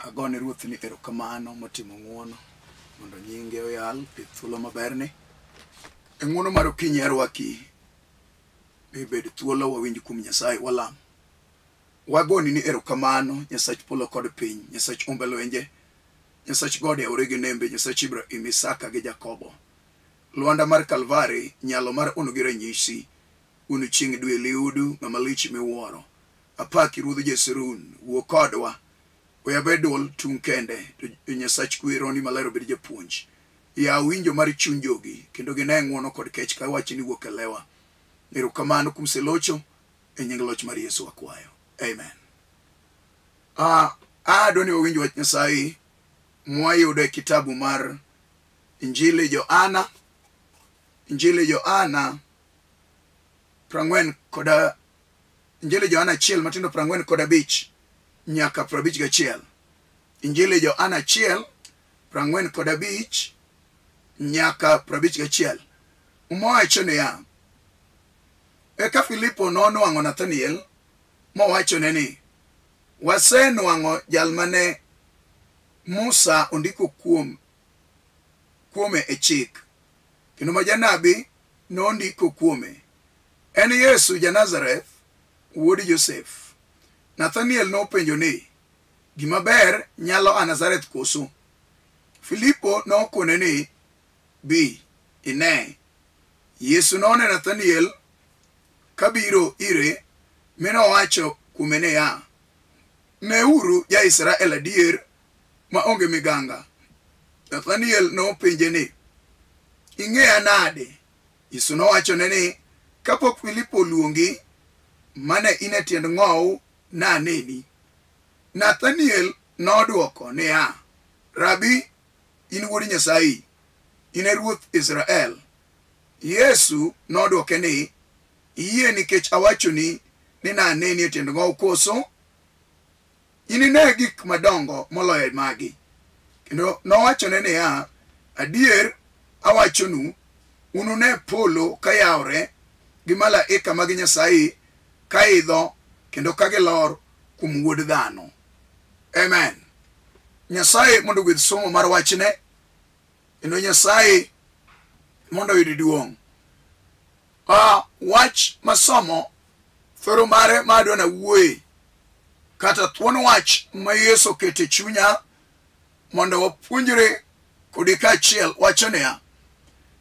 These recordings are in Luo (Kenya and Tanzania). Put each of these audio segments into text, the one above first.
agone ruoth ni erokamano motimo ng'uono mondo nyinge oyal pith thuolo maberni e ng'uono mar okinyi arwaki bed thuolo wawinj kuom Nyasaye walam. Wagoni ni erokamano Nyasach polo kod piny, Nyasach umbe lwenje, Nyasach gode aore gi nembe, Nyasach Ibrahim, Isaka gi Jakobo. Lwanda mar Kalvari, nyalo mar unu gi ranyisi, unu chieng' dwe liudu ng'ama lich miwuoro. Apaki ruodh Jesurun, wuo kodwa, oya bedol tung' kende, to Nyasach kweroni malero bed japuonj. Ya winjo mar chuny jogi, kendo gine ng'uono kod kech ka wachi ni wuok elewa. Erokamano kuom selocho, e nying loch mar Yesu wakwayo. Amen. Adoni wawinj wach Nyasaye mwayudo e kitabu mar Injili Johana. Injili Johana Injili Johana 1 matindo 45 nyaka 51. Injili Johana 1 45 nyaka 51. Umowacho niya, eka Filipo nonwang'o Nathaniel mowachone ni, wasenwang'o jal mane Musa ondiko kuome e chik, kendo ma janabi nondiko kuome. En Yesu ja-Nazareth, wuod Josef. Nathaniel nopenjo ni, gima ber nyalo a Nazareth koso? Filipo nokone ni, bi ine. Yesu none Nathaniel kabiro ire, minowacho kuome niya, neuru ja-Israel adier ma onge miganga. Nathaniel nopenje ni, ing'eya nade? Yesu nowachone ni, kapok Filipo luongi, mane in e tiend ng'owu naneni. Nathaniel nodwoko niya, Rabi, in wuod Nyasaye, in e ruoth Israel. Yesu nodwoke ni, iyie nikech awachoni ni naneni e tiend ng'owu koso? Inine gik madongo moloyo magi. Kendo nowachone niya, adier awachonu, unune polo kayawre gi malaika mag Nyasaye kaidho kendo kagilor kuom wuod dhano. Amen. Nyasaye mondo gwedh somo mar wachne, kendo Nyasaye mondo yud duong'. Wach masomo thoro mare madwa na wuoye, kata thuon wach ma Yesu kete chunya mondo wapuonjre kodi kaachiel wacho niya,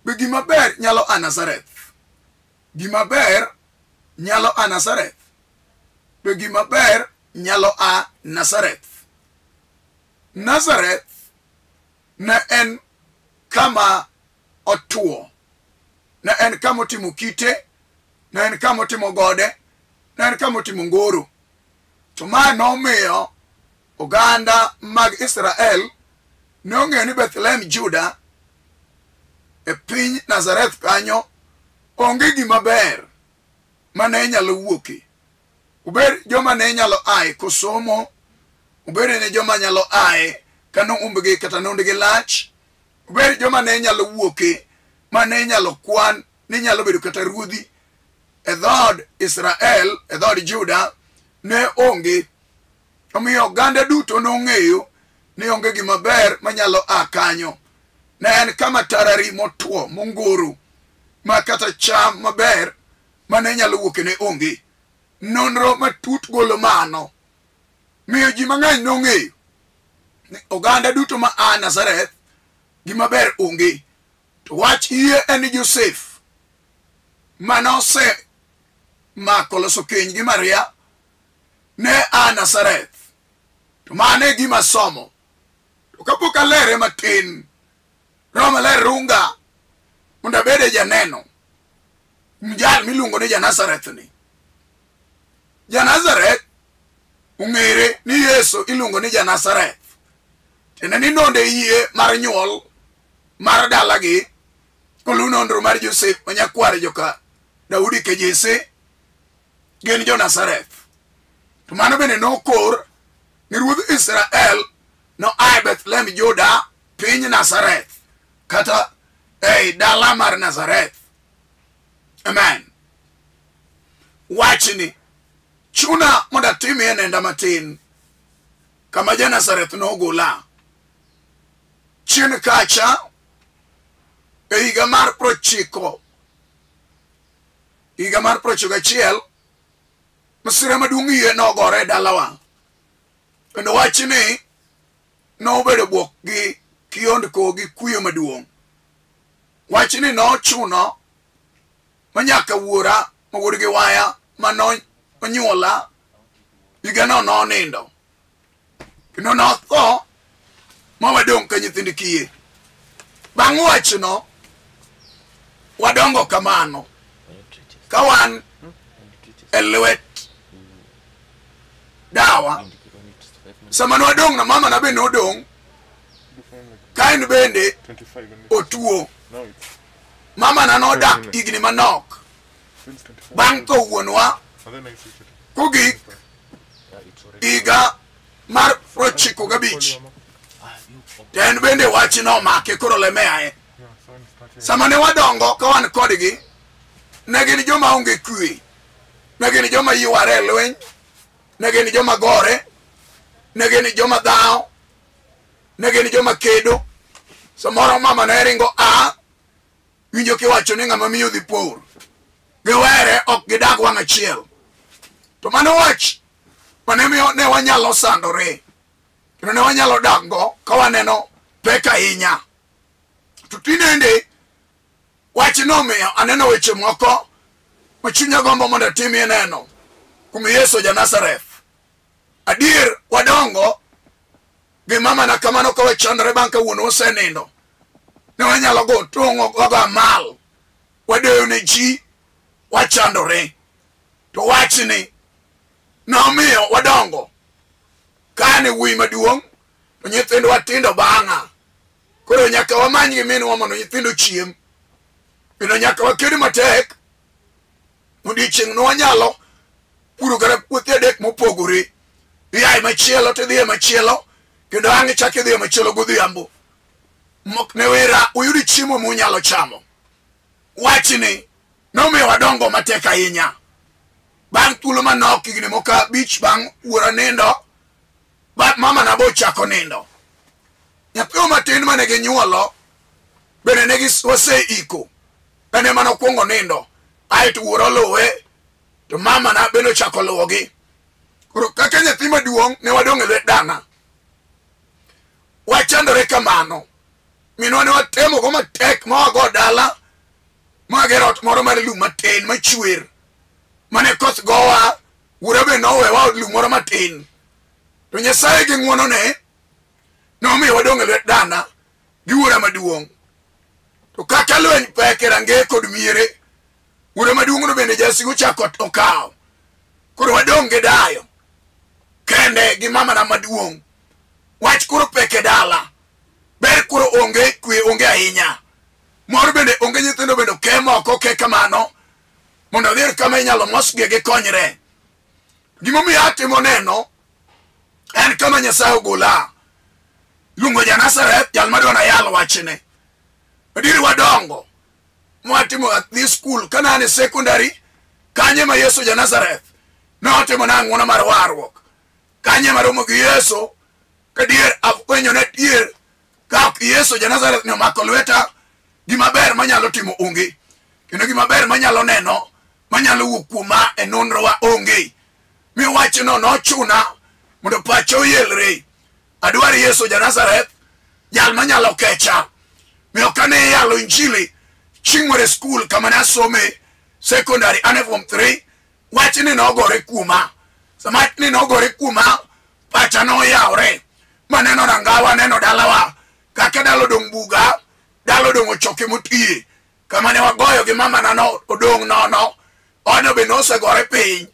be gima ber nyalo a Nazareth. Gima ber nyalo a Nazareth. Be gima ber nyalo a Nazareth. Nazareth ne en kama otuo, ne en kama otimo kite, ne en kama otimo gode, ne en kama otimo ngoro. To ma nomiyo oganda mag Israel nong'eyo ni Bethlehem Juda e piny Nazareth kanyo onge gima ber mane nyalo wuoke. Ubed joma ne nyalo aye kosomo, ubed ne joma nyalo aye kano umbgi kata nondgi lach, ubed joma ne nyalo wuoke mane nyalo kwan ni nyalo bedo kata ruodhi e dhod Israel, e dhod Juda ne onge. Omiyo oganda duto nong'eyo ni onge gima ber manyalo a kanyo. Ne en kama tarari motuo mongoro ma kata cham maber mane nyalo wuoke ne onge. Nonro matut golo mano miyo ji mang'eny nong'eyo ni oganda duto ma a Nazareth gima ber onge. To wach iye en Josef manose mako loso keny gi Maria ne a Nazareth. To mane gima somo. To kapok alere matin, Roho Maler runga mondo abede janeno mjal miluongo ni ja-Nazareth ni. Ja-Nazareth ung'ere ni Yesu iluongo ni ja-Nazareth. Tene ni nonde yie mar nyuol mar dalagi kolu nonro mar Josef manyakwar joka Daudi ke Jesse gin jo-Nazareth. To mano bende nokor ni ruodh Israel no ae Bethlehem Juda piny Nazareth, kata dala mar Nazareth. Amen. Wachni chuna mondo atimie nenda matin kama Ja-Nazareth nogola chien kacha e higa mar 91 masira maduong' yie nogore dalawa kendo wachni nobedo buok gi kiondko gi kuyo maduong'. Wachni nochuno manyaka wuora ma wuod gi waya manonyuola higano nonindo kendo notho ma wadong' ka nyithind kiye. Bang' wachno wadongo kamano ka wan e lwet dawa. Sama nwadong' na mama na bende nodong' ka en bende otuo. Mama na nodak higni manok bang' tho wuonwa kogik higa mar 95 to en bende wach nomake koro lemeae. Sama ne wadongo ka wan kodgi, ne gin joma onge kwe, ne gin joma yware e lweny, ne gin joma gore, ne gin joma dhao, ne gin joma kedo. Samoro mama ne ringo winjo kiwacho ni ng'ama miyo dhi por, giwere ok gidag wang' achiel. To mano wach mane miyo ne wanyalo sandore kendo ne wanyalo dakgo ka waneno pek ahinya. To tinende wach nomiyo aneno weche moko ma chunya gombo mondo atimie neno kuom Yesu Ja-Nazareth. Adier wadongo gi mama na kamano ka wachandore bang' ka wuonwa osenindo. Ne wanyalo go tong'o gogo amal wadeyo ne ji wachandore. To wachni nomiyo wadongo ka ne wuoyi maduong' to nyithindwa tindo bang'a. Koro nyaka wamany gi minwa mondo nyithindo chiem, kendo nyaka waked matek odiechieng' no wanyalo puro kata puothe adek mopogore. Iaye machielo tidhiye machielo kendo ang' ichak idhiye machielo godhiambo. Mok ne wera uyudi chiemo munyalo chamo. Wachni nomiyo wadongo matek ahinya. Bang' thuolo manok higni moko 5 bang' wuora nindo, mama na bo chako nindo. Nyathi matin mane ginyuolo bende ne waseiko, ene mane okwongo nindo, aeto wuora luwe to mama na bende ochako luwogi. Koro kaka nyathi maduong' ne wadong' e lwet dana. Wachandore kamano, minwa ne watemo go matek ma wago dala magero ot moro mar lum matin machwer mane koth gowa. Wuora be nowewa od lum moro matin, to Nyasaye gi ng'wonone nomiyo wadong' e lwet dana gi wuora maduong'. To kaka lweny pek e range kod miere, wuora maduong' no bende jasigu chako okawo. Koro wadong' gi dayo kende gi mama na maduong'. Wach koro pek e dala, ber koro onge kwe, onge ahinya. Moro bende onge, nyithindo bende ke moko ke kamano mondo odhir kama inyalo mosgi gikonyre. Gimomiyo atimo neno en kama Nyasaye ogola. Luongo Ja-Nazareth, jal madwana yalo wachne. Adier wadongo mwatimo at this school kana ane secondary kanye ma Yesu Ja-Nazareth notimo na ng'wono mar warruok. Kanye maromo gi Yesu kadier afwenyo ne tier ka Yesu Ja-Nazareth ne omako lweta, gimaber manyalo timo onge, kendo gimaber manyalo neno manyalo wuok kuoma e nonrowa onge. Mi wachno nochuna mondo pacha oyelre. Adwar Yesu Ja-Nazareth, jal manyalo kecha. Mi okane yalo injili ching'ore school kama ne asome secondary ane form 3. Wachni nogore kuoma. Samachni nogore kuoma, pacha noyawre. Maneno rangawa, neno dalawa, kaka dalo dong' buga, dalo dong' ochoke motiye. Kama ne wagoyo gi mama na no odong' nono, ono be nosegore piny,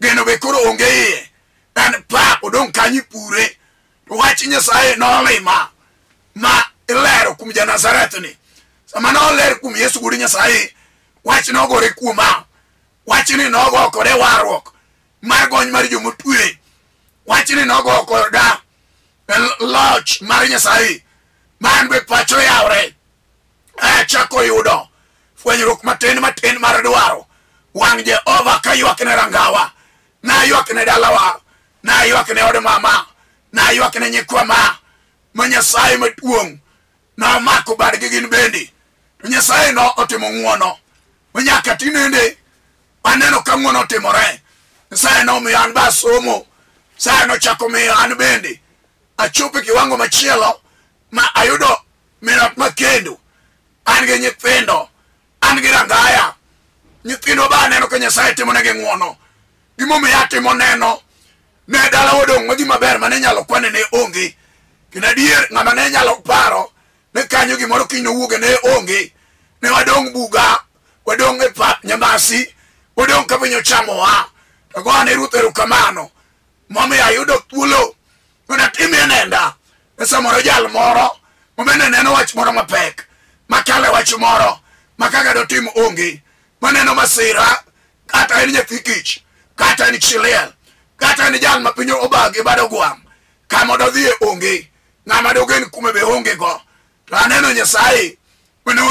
geno be koro onge iye. En pa odong' kanyi pure. Wach Nyasaye nolima ma ilero kuom Ja-Nazareth ni. Sama noler kuom Yesu Wuod Nyasaye, wach nogore kuoma. Wachni nogo kode warruok mar gony mar jomotwe. Wachni nogo koda loch mar Nyasaye man be pacho yawre. Chako yudo fwenyruok matin mar dwaro wang' Jehova ka ywak ne rangawa, na ywak ne dalawa, na ywak ne od mama, na ywak ne nyikwa ma Nyasaye maduong' na omako badgi gin bende. To Nyasaye no otimo ng'wono manyaka tinende aneno ka ng'wono otimore. Nyasaye no omiyo an ba somo, Nyasaye no chako miyo an bende achopo kiwango machielo ma ayudo minot makendo. An gi nyithindo, an gi rangaya, nyithindo ba aneno ka Nyasaye timo negi ng'wono. Gimomiyo atimo neno ne dala odong' ma gima ber mane nyalo kwane ne onge. Kendo adier ng'ama ne nyalo paro ne kanyo gimoro kiny nowuoge ne onge. Ne wadong' buga, wadong' e pap Nyamasi, wadong' ka piny ochamowa. To goane Ruoth erokamano momiyo ayudo thuolo mondo atimie nenda. E samoro jal moro mobende neno wach moro mapek, makale wach moro makaka dotim onge, maneno masira, kata en nyathi kich, kata en chiliel, kata en jal ma piny obagi bado gwam, kama dodhie onge, ng'ama dogen kume be onge go. To aneno Nyasaye mane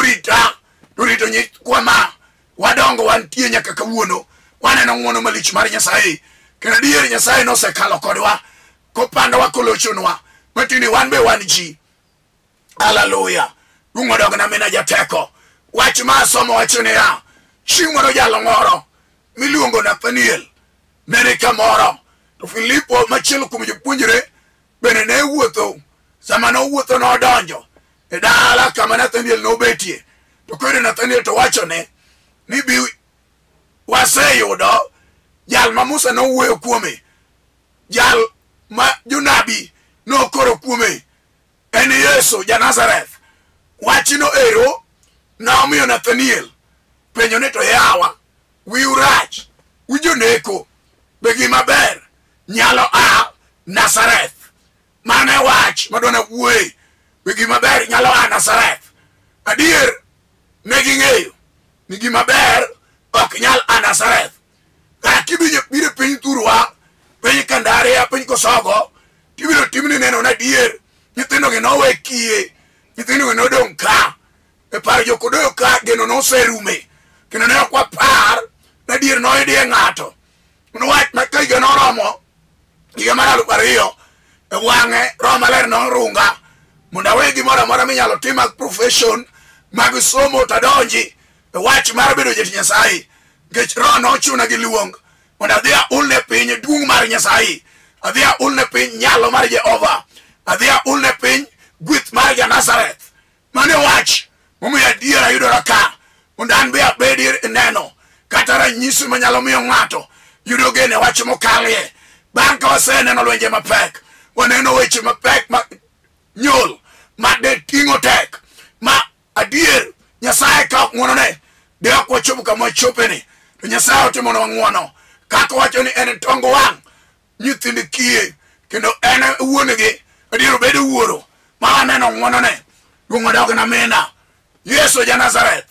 orito nyikwa ma wadongo wantie nyaka kawuono. Waneno ng'wono malich mar Nyasaye. Kendo adier Nyasaye nosekalo kodwa, kopandowa kolochonwa, matini wan be wan ji. Hallelujah. Duong' odogna mina jateko. Wach ma asomo wacho niya, chieng' moro jalo moro miluongo Nathaniel nene kamoro. To Filipo machielo kuom jopuonjre bende ne wuotho. Sama nowuotho nodonjo e dala kama Nathaniel nobetie. To koro Nathaniel to wachone ni bi waseyudo jal ma Musa nowuoyo kuome, jal ma jonabi nokoro kuome, en Yesu ja Nazareth. Wachino ero nomiyo Nathaniel penjo ni to yawa, wiu rach, ujoneko, be gima ber nyalo a Nazareth. Mane wach madona wuoye, be gima ber nyalo a Nazareth. Adier ne ging'eyo ni gima ber ok nyal a Nazareth. Kibiro biro piny Thurwa, piny Kandaria, piny Kosogo, tibiro timni neno na dier. Nyithindo gi nowe kiye, nyithindo gi nodong' ka. E paro jokodoyo ka geno noserume. Kendo ne ok wapar na dier noidie ng'ato. Wach ma ka higa noromo, higa mar 2000, e wang'e Roho Maler norunga mondo awe gimoro amora minyalo tim mag profession mag somo tadonji e wach mar bedo jatich Nyasaye. Nikech Roho nochuna gi luong mondo adhi aulne piny duong' mar Nyasaye, adhi aulne piny nyalo mar Jehova, adhi aulne piny gweth mar Nazareth. Mane wach momiyo adier ayudora ka mondo an be abedie neno kata ranyisi manyalo miyo ng'ato yudo gene wach mokalie. Bang' ka waseneno lwenje mapek, waneno weche mapek ma nyol ma de ting'o tek, ma adier Nyasaye ka ok ng'wonone de ok wachopo kama wachopeni. To Nyasaye otimonwa ng'wono, kaka wacho ni en tongo wang' nyithind kiye, kendo en wuonegi adier obedo wuoro ma waneno ng'wonone. Duong' odogna mina. Yesu ja Nazareth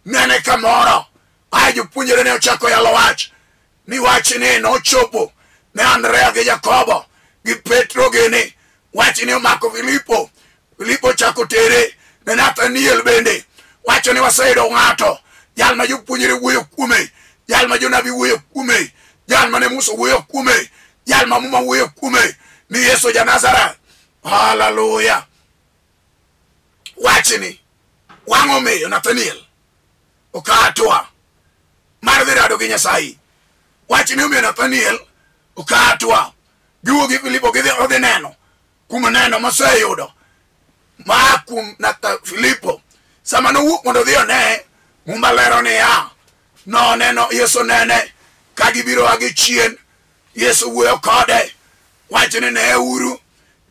nene kamoro, ae jopuonjre ne ochako yalo wach ni wach ni nochopo ne Andrea gi Jakobo gi Petro gini. Wach ni omako Filipo, Filipo chako tere ne Nathaniel bende. Wacho ni waseyudo ng'ato, jal ma jopuonjre wuoyo kuome, jal ma jonabi wuoyo kuome, jal ma ne Musa wuoyo kuome, jal ma Muma wuoyo kuome, ni Yesu ja Nazareth. Hallelujah. Wach ni wang' omiyo Nathaniel okatua mar dhi rado gi Nyasaye. Wach ni omiyo Nathaniel okatua giwuok gi Filipo gidhi odhi neno kuom neno moseyudo ma kuom Filipo. Sama nowuok mondo dhi one, Muma lero niya, noneno Yesu nene ka gibiro agi chien. Yesu wuoyo kode, wach ni ne uru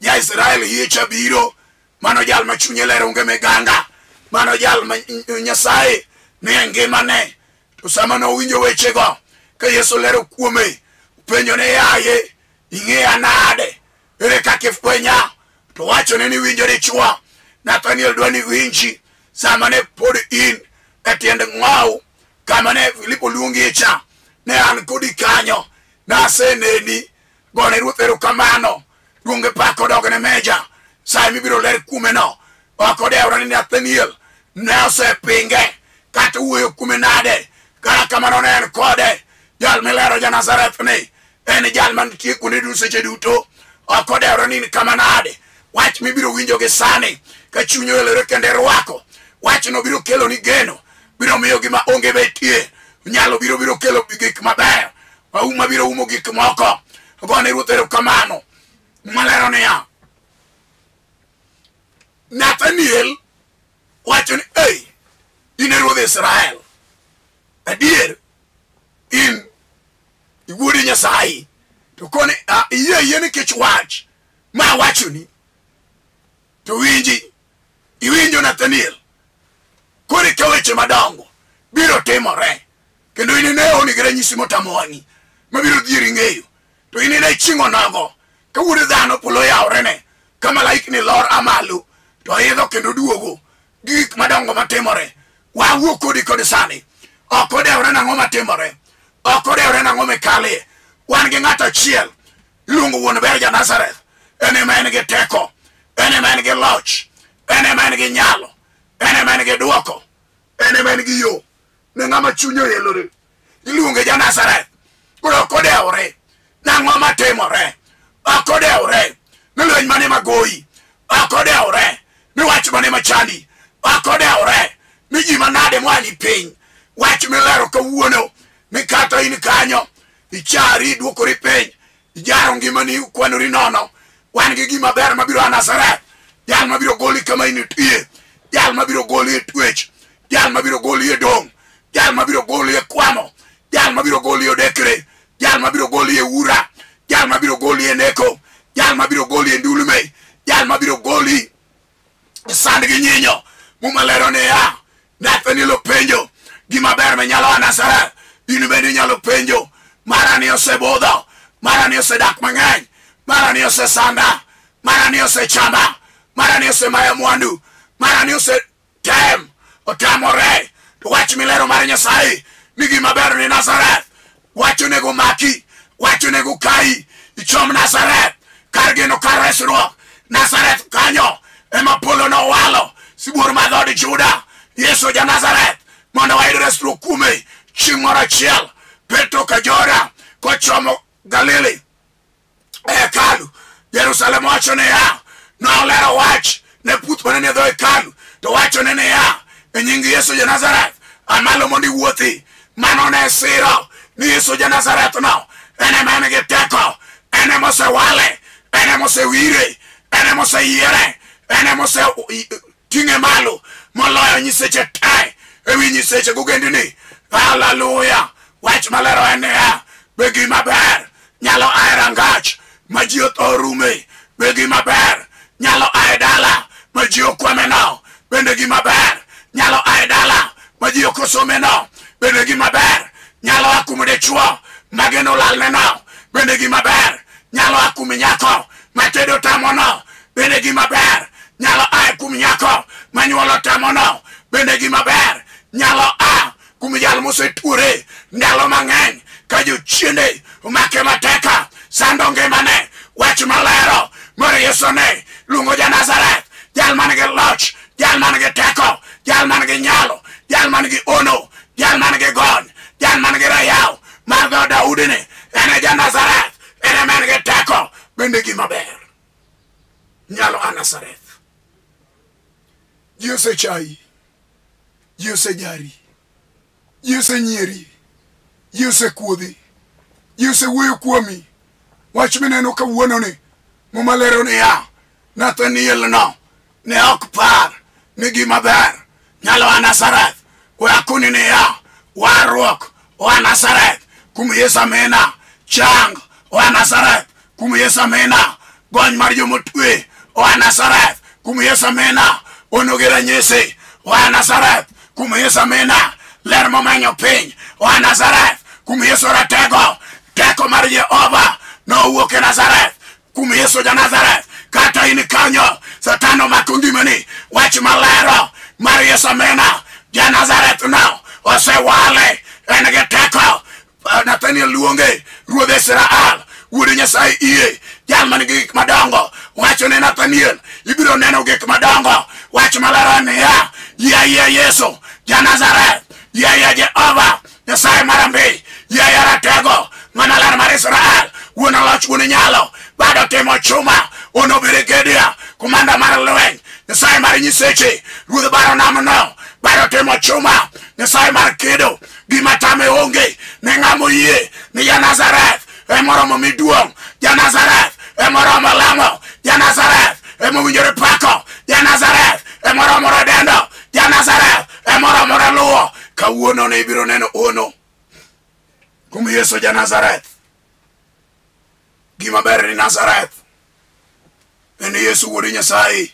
ja Israel hiecha biro. Mano jal ma chunye lero onge meganga, mano jal ma Nyasaye ne ngimane. To sama nowinjo wechego ka Yesu lero kuome, penjo ne yaye, ing'eya nade, ere kaka ifwenya? To wachone ni winjo dichwo. Nathaniel dwa ni winji sama ne pod in e tiend ng'waw kama ne Filipo luongi cha, ne an kodi kanyo, naseneni. Gone Ruoth erokamano, duonge pak odogne meja. Sai mibiro ler kuome no, ok odewra ni Nathaniel ne osepinge kata wuoyo kuome nade. Kara kamano ne en kode, jal milero ja Nazareth ni en jal man nitie kuonde duto seche duto. okodewre ni kama nade wach mibiro winjo gi sani ka chunyo elore kende rwako wach no biro kelo ni geno biro miyo gima onge betie nyalo biro kelo gik maber uma biro umo gik moko gone ruotero kamano malero niya Nathaniel wacho ni in e ruodh Israel adier in wuodi Nyasaye to kone iye nikech wach ma wachoni to iwinjo Nathaniel kore ka weche madongo biro timore kendo ineneo ni ranyisi motamoni mabiro dhieri ng'eyo to inene chingo nago ka wuod dhano polo yaorene ka malaikni lor amalo to idho kendo duogo gik madongo matimore wawuo kodi sani okodewre nang'o matimore okodewre nang'o mikale wan gi ng'ato achiel iluongo wuon ber ja-Nazareth ene ma en gi teko ene ma en gi loch ene ma en gi nyalo ene ma en gi duoko ene ma en gi yo ne ng'ama chunyo yelore iluonge ja-Nazareth koro okodewre nang'o matimore okodewre ni lweny mane magoyi okodewre ni wach mane machandi okodewre ni ji manade mwani piny wach milero kawuono ni kata in kanyo ichari duokori piny ijaro ngimani kwanori nono wan gi gima ber mabiro a Nazareth jal mabiro goli kama initie jal mabiro goli e twech jal mabiro goli e dong jal mabiro goli e kwamo jal mabiro goli e odekre jal mabiro goli e ura jal mabiro goli e neko jal mabiro goli e ndulume jal mabiro goli e sand gi nyinyo mumalero ne ya Nathaniel openjo gima ber menyalo a Nazareth in bende nyalo penjo mara ni osebudho mara ni osedak mang'eny mara ni osesanda mara ni osechamba mara ni osemaya mwandu mara ni osetem otamore to wach milero mar Nyasaye ni gima ber ni Nazareth wach onego maki wach onego kai ichom Nazareth kar geno kar resruok Nazareth kanyo ema polo no walo sibuor ma dhod Juda Yesu ja-Nazareth mondo wayud resruok kuome chieng' moro achiel Petro ka Johana kochomo Galili hekalu Jerusalem wacho ne ya nolero wach ne puth manene dho hekalu to wacho ne ya e nying Yesu ja-Nazareth amalo mondo iwuothi mano ne siro ni Yesu ja-Nazareth no ene ma en gi teko ene mosewale ene mosewire ene moseyiere ene moseting'e malo moloyo nyiseche te ewi nyiseche gogendini haleluya wach malero en ya be gima ber nyalo ae rangach ma ji otho rume be gima ber nyalo ae dala ma ji okwame no bende gima ber nyalo ae dala ma ji okosome no bende gima ber nyalo akum dichuo ma geno lalne no bende gima ber nyalo akum nyako ma tedo tamo no bende gima ber nyalo ae kum nyako ma nyuolo tamo no bende gima ber nyalo kum jal mosetuore ndalo mang'eny ka jochiende omake mateka sando ngimane wach malero mar Yesu ne luongo ja-Nazareth jal man gi loch jal man gi teko jal man gi nyalo jal man gi ono jal man gi gony jal man gi rayaw mar dho Daudi ne ene ja-Nazareth ene man gi teko bende gima ber nyalo a Nazareth ji osechayi ji osejari ji osenyieri ji osekuodhi ji osewuoyo kuomi wach mineno kawuononi mumalero ni ya Nathaniel no ne ok par ni gima ber nyalo a Nazareth wakuni ni ya warruok wa Nazareth kum Yesu amina chang wa Nazareth kum Yesu amina gony mar jomotwe wa Nazareth kum Yesu amina onogi ranyisi wa Nazareth kum Yesu amina ler momanyo piny wa Nazareth kum Yesu ratego teko mar Jehova nowuok e Nazareth kum Yesu ja-Nazareth kata in kanyo Satan omako ngimani wach malero mar Yesu amina ja-Nazareth no osewale en gi teko Nathaniel luonge ruodh Israel wuod Nyasaye iye jal man gi gik madongo wacho ne Nathaniel ibiro neno gik madongo wach malero niya yie Yesu ja-Nazareth yie Jehova Nyasaye marambi yie ratego ng'ama ler mar Israel wuon loch wuon nyalo bado timo timo chuma ono Brigedia komanda mar lweny Nyasaye mar nyiseche ruodh baro nam no baro timo chuma Nyasaye mar kedo gima tame onge ne ng'amo yie ni ja Nazareth emoromo miduong' ja Nazareth emoromo lamo ja Nazareth emowinjore pako ja Nazareth emoromo dendo ja Nazareth emoromo luwo kawuono ne ibiro neno ono kuom Yesu ja Nazareth. Gima ber ni Nazareth en Yesu wuod Nyasaye,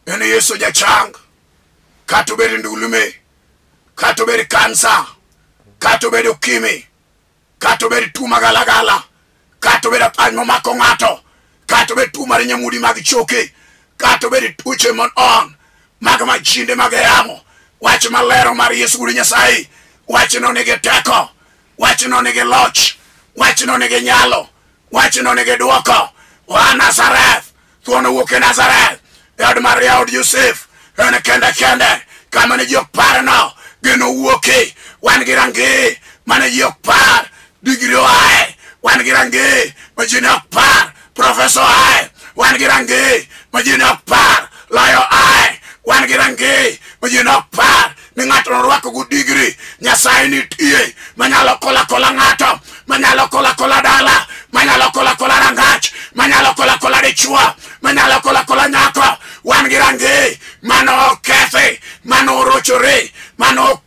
en Yesu jachang, kata obed ndulume, kata obed kansa, kata obed ukimwi, kata obed tuo magalagala, kata obed apany momako ng'ato, kata obed tuo mar nyamudi mag choke, kata obed tuoche mon on mag majinde mag yamo. Wach malero mar Yesu wuod Nyasaye, wach no nigi teko, wach no nigi loch, wach no nigi nyalo, wach no nigi duoko. Wa Nazareth, thuon owuok e Nazareth, od Maria od Yosef, en kende kama ne ji ok par no geno wuoke. Wan gi rangi mane ji ok par digri oae, wan gi rangi ma ji ne ok par professor oae, wan gi rangi ma ji ne ok par lawyer oae, wan gi rangi ma ji ne ok par ni ng'ato norwako gu digri. Nyasaye nitie manyalo kola ng'ato, manyalo kola dala, manyalo kola rangach, manyalo kola dichwo, manyalo kola nyako. Wan gi rangi mano kethi, mano orochore, mano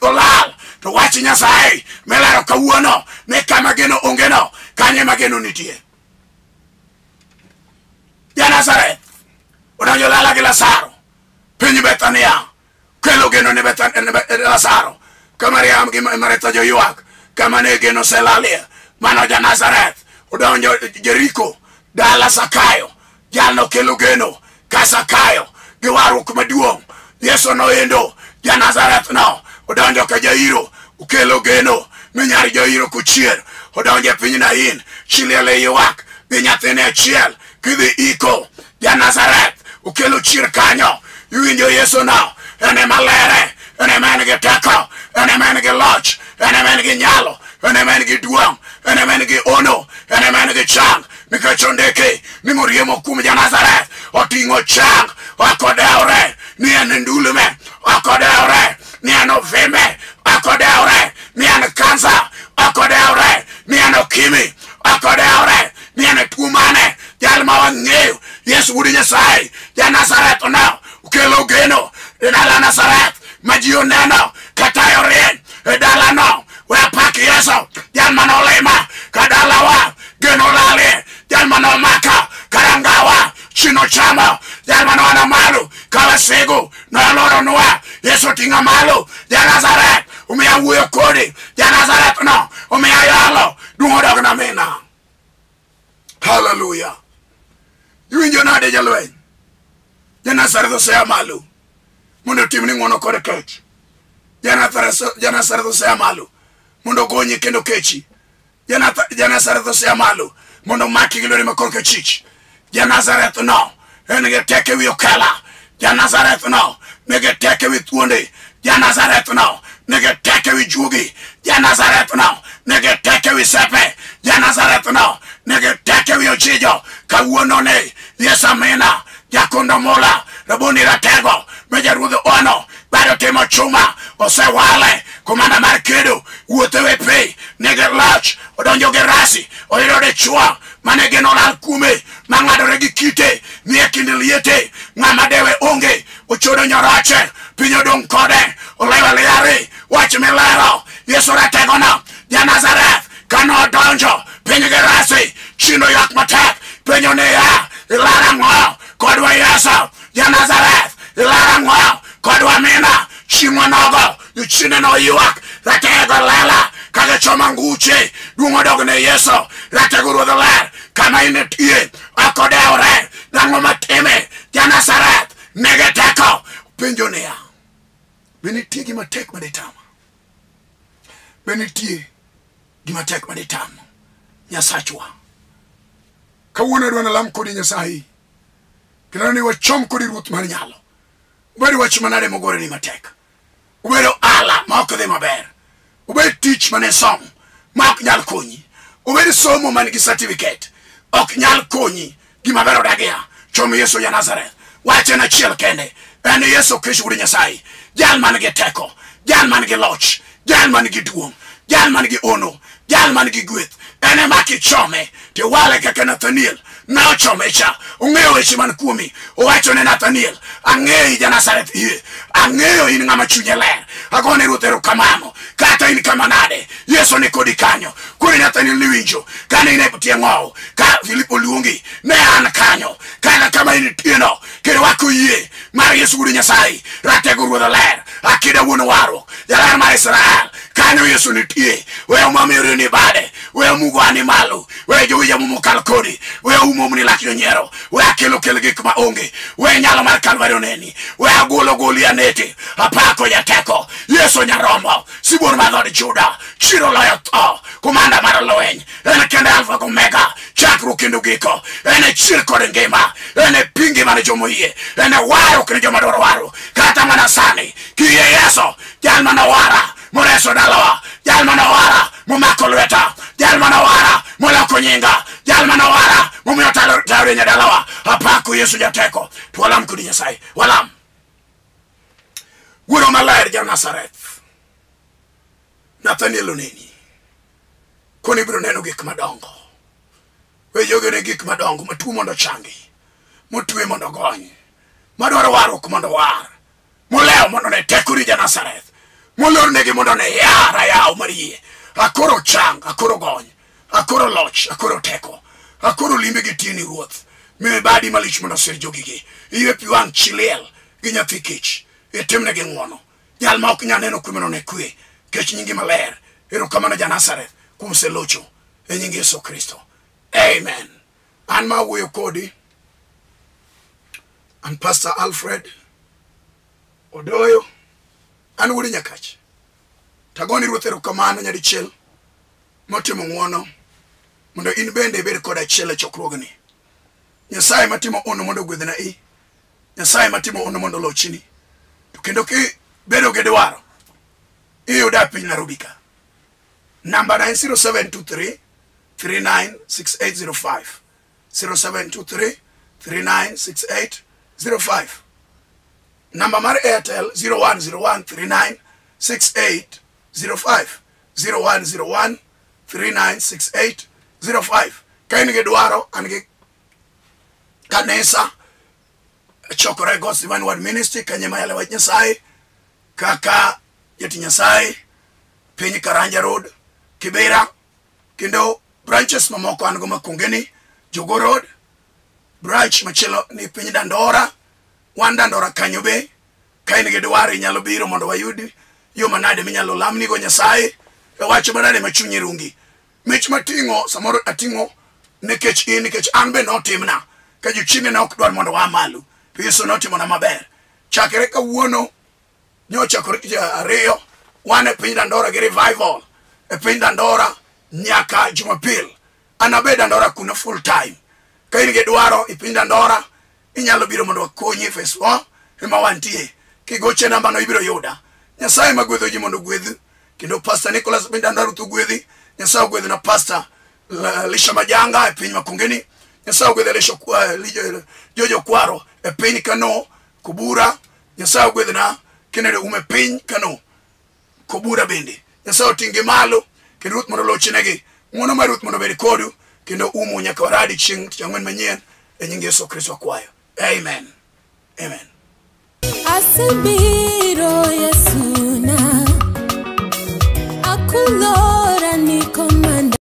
olal. To wach Nyasaye melero kawuono ne kama geno onge no kanye mageno nitie. Ja Nazareth odonjo dala gi Lazaro piny Bethania, kelo geno ne Lazaro ka Mariam gi Martha joywak kama ne geno selalie. Mano ja Nazareth odonjo Jericho dala Zakayo, jalno kelo geno ka Zakayo gi warruok maduong'. Yesu noendo ja Nazareth no odonjo ka Jairo, ukelo geno ne nyar Jairo kuchier odonjo e piny Nain, chiliele ywak gi nyathine achiel kidhi iko. Ja Nazareth ukelo chier kanyo, iwinjo Yesu no ene malere, ene men gi teko, ene men gi loch, ene men gi nyalo, ene men gi duong', ene men gi ono, ene men gi chang. Nikech ondiki ni moriemo kuom ja Nazareth oting'o chang, okodewre ni en ndulume, okodewre ni en ovime, okodewre ni en kansa, okodewre ni en ukimwi, okodewre ni en tuo mane. Jal ma wang'eyo Yesu wuod Nyasaye ja Nazareth no ukelo geno e dala Nazareth ma ji oneno katayo rien e dala no. We apak Yesu, jal manolima ka dalawa geno lalie, jal manomaka karangawa chino chamo, jal manoana malo kawasigu noloro nwa. Yesu tinga malo ja Nazareth umiya wuyo kodi, ja Nazareth no umiya yalo dungo dog na mina. Hallelujah. Iwinjo nade jalweny? Ja Nazareth osea malo mondo timni ng'wono kod kech. Ja Nazareth osea malo mondo gonyi kendo kechi. Ja Nazareth osea malo mondo maki gi lwere makor kachich. Ja Nazareth no en gi teke wi okala. Ja Nazareth no nigi teke wi thuonde. Ja Nazareth no nigi teke wi juogi. Ja Nazareth no nigi teke wi sepe. Ja Nazareth no nigi teke wi ochijo. Kawuono ne Yesu amina jakondo mola raboni ratego meja ruodho ono baro timo chuma osewale komanda mar kedo wuothe we pe nigi loch odonjo gi rasi oyudo dichwo mane geno lal kume mang'adore gi kite ni e kind liete ng'ama dewe onge ochodo nyoroche piny odong' kode olewe liari. Wach milero Yesu ratego no ja Nazareth kano odonjo piny gi rasi chino yak matek penjo ne ya ilara ng'o kodwa Yesu. Ja Nazareth ilara ng'o kodwa mina chimo nogo yuchine no ywak ratego lela kage choma nguche dungo dog ne Yesu ratego ruodho ler kama inetie akodewre nang'o matime. Ja Nazareth nege teko penjo ne ya benitie gima tek maditama, benitie gima tek maditama Nyasachwa. Kawuono adwa nalam kodi Nyasaye kendo ni wachom kodi ruoth mar nyalo. Ubed wach manade mogore ni matek, ubedo ala ma ok dhi maber, ubed tich mane somo ma ok nyal konyi, ubed somo man gi certificate ok nyal konyi gima bero dagia chom Yesu ya Nazareth wache na chiel kende en Yesu Kristo wuod Nyasaye jal man gi teko jal man gi loch jal man gi duong jal man gi ono jal man gi gweth ene maki chome te wale kaka Nathaniel na ochome cha ung'eyo weche man kuomi owacho ne Nathaniel ang'eyi ja Nazareth iye ang'eyo in ng'ama chunye ler agone Ruoth erokamano kata in kama nade Yesu ni kodi kanyo kuri Nathaniel ni winjo kane ine tie ng'owo ka Filipo luongi ne an kanyo kata kama in tieno kere wako yie mar Yesu wuod Nyasaye ratego ruodho ler akida wuon waro jaler mar Israel kanyo Yesu nitie we umamiri ni bade we mugo animalo we jowiya mumokal kodi we umom ni laki nyero we akelo gik ma onge we nyalo mar Kalvario neni we agolo goli anete apako ya teko Yesu nyaromo sibor magod Juda chiro loyo to komanda mar lweny ene kende Alfa Omega chakru kendo giko ene chir kod ngima ene pingi mane jomoyie ene waro kendo jomadoro waro kata mana sani kiye Yesu jal manawara moreso dalawa jal manawara mumako lweta jal manawara moloko nyinga jal manawara mumiyo tawre nyadalawa apako Yesu jateko twalam kudi Nyasaye walam wuoro maler ja Nazareth Nathaniel oneni koni biro neno gik madongo we joge ne gik madongo matuo mondo changi motwe mondo gony madwaro warruok mondo war molewo mondo ne tekori ja Nazareth molor negi mondo ne yara yaw marie akoro chang akoro gony akoro loch akoro teko akoro limbe gi tieni Ruoth mi badi malich mondo ser jogigi iwe piwang chiliel gi nyathi kich itimne gi ng'wono jal ma ok nyaneno kumeno ne kwe kech nyingi maler erokamano ja Nazareth kum selocho e nyingi Yesu Kristo amen. An ma wuoyo kodi an Pastor Alfred Odoyo an wuod Nyakach tagoni Ruoth erokamano nyadichiel motimo ng'wono mondo in bende ibed kod achiel e chokruogni. Nyasaye matimo ono mondo gwedhna i Nyasaye matimo ono mondo lochni to kendo ki bedo gi dwaro iyuda piny Nairobi ka number 90723 396805 0723 396805 number mar Airtel 0101 396805 0101 396805 kain gi dwaro an gi kanisa chokore God's Divine Word Ministry kanyema yale wach Nyasaye kaka yati Nyasaye piny Karanja Road Kibera kendo branches mamoko an go Makongeni Jogo Road branch machielo ni piny Dandora wan Dandora kanyo be kain gi dwaro inyalo biro mondo wayudi yo manade minyalo lamni go Nyasaye e wach manade machunyi rungi mich matingo samoro atingo nikech an be notimna ka jochine na ok dwar mondo wa malu Yesu notimo na maber chakre kawuono nyochakore ariyo wan e piny Dandora gi revival e piny Dandora nyaka Jumapil anabe Dandora kuna full time ka in gi dwaro e piny Dandora inyalo biro mondo wakonyi Phase 4 ema wantie kigoche namba no ibiro yuda Nyasaye magwedho ji mondo gwedhu kendo Pastor Nicholas piny Dandora tu gwedhi Nyasaye gwedho na Pastor Lisha Majanga e piny Makongeni Nyasaye gwedho Jojo Kwaro e piny Kano Kubura Nyasaye gwedho na Kennedy ume piny Kano Kubura bende Nyasaye otingi malo kendo Ruoth mondo lochnegi ng'wono mar Ruoth mondo bed kodu kendo umu nyaka waradi chieng' tich ang'wen manyien e nying Yesu Kristo akwayo amen amen. Asibiro Yesu na akulo